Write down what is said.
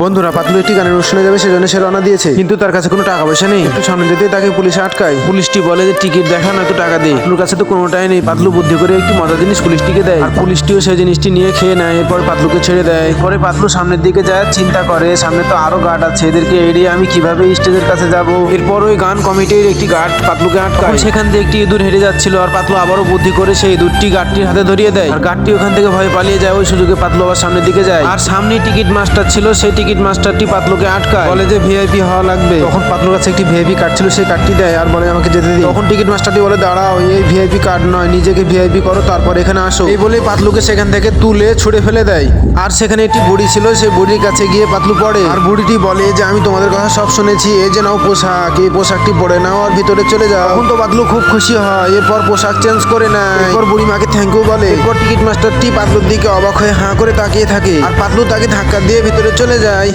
বন্ধুরা পাতলু একটি গানের অনুষ্ঠানে যাবে সেজন্য সে রওনা দিয়েছে, কিন্তু তার কাছে কোনো টাকা পয়সা নেই। একটু সামনে যেতে তাকে পুলিশে আটকায়। পুলিশটি বলে যে টিকিট দেখা নয়তো টাকা দে। পাতলুর কাছে তো কোনোটাই নেই। পাতলু বুদ্ধি করে একটি মজার জিনিস পুলিশটিকে দেয়, আর পুলিশটিও সেই জিনিসটি নিয়ে খেয়ে নেয়। এরপর পাতলুকে ছেড়ে দেয়। পরে পাতলু সামনের দিকে যায়, চিন্তা করে সামনে তো আরো গার্ড আছে, এদেরকে এড়িয়ে আমি কিভাবে স্টেজের কাছে যাব। এরপর ওই গান কমিটির একটি গার্ড পাতলুকে আটকায়। সেখান দিয়ে একটি ইঁদুর হেরে যাচ্ছিল, আর পাতলু আবারও বুদ্ধি করে সেই ইঁদুরটি গার্ডটির হাতে ধরিয়ে দেয়, আর গার্ডটি ওখান থেকে ভয় পালিয়ে যায়। ওই সুযোগে পাতলু আবার সামনের দিকে যায়, আর সামনে টিকিট মাস্টার ছিল, সেই টিকিট মাস্টারটি পাতলুকে আটকায়, বলে যে ভিআইপি হওয়া লাগবে। তখন পাতলুর কাছে একটি ভিআইপি কার্ড ছিল, সেই কার্ডটি দেয় আর বলে আমাকে যেতে দিন। তখন টিকিট মাস্টারটি বলে দাঁড়াও, এই ভিআইপি কার্ড নয়, নিজেকে ভিআইপি করো তারপর এখানে আসো। এই বলেই পাতলুকে সেখান থেকে তুলে ছুড়ে ফেলে দেয়। আর সেখানে একটি বুড়ি ছিল, সেই বুড়ির কাছে গিয়ে পাতলু পড়ে, আর বুড়িটি বলে যে আমি তোমাদের কথা সব শুনেছি, এই যে নাও পোশাক, এই পোশাকটি পরে নাও আর ভিতরে চলে যাও। তখন তো পাতলু খুব খুশি হয়, এরপর পোশাক চেঞ্জ করে নেয়। এরপর বুড়ি মাকে থ্যাংক ইউ বলে। এরপর টিকিট মাস্টারটি পাতলুর দিকে অবাক হয়ে হাঁ করে তাকিয়ে থাকে, আর পাতলু তাকে ধাক্কা দিয়ে ভিতরে চলে যায়।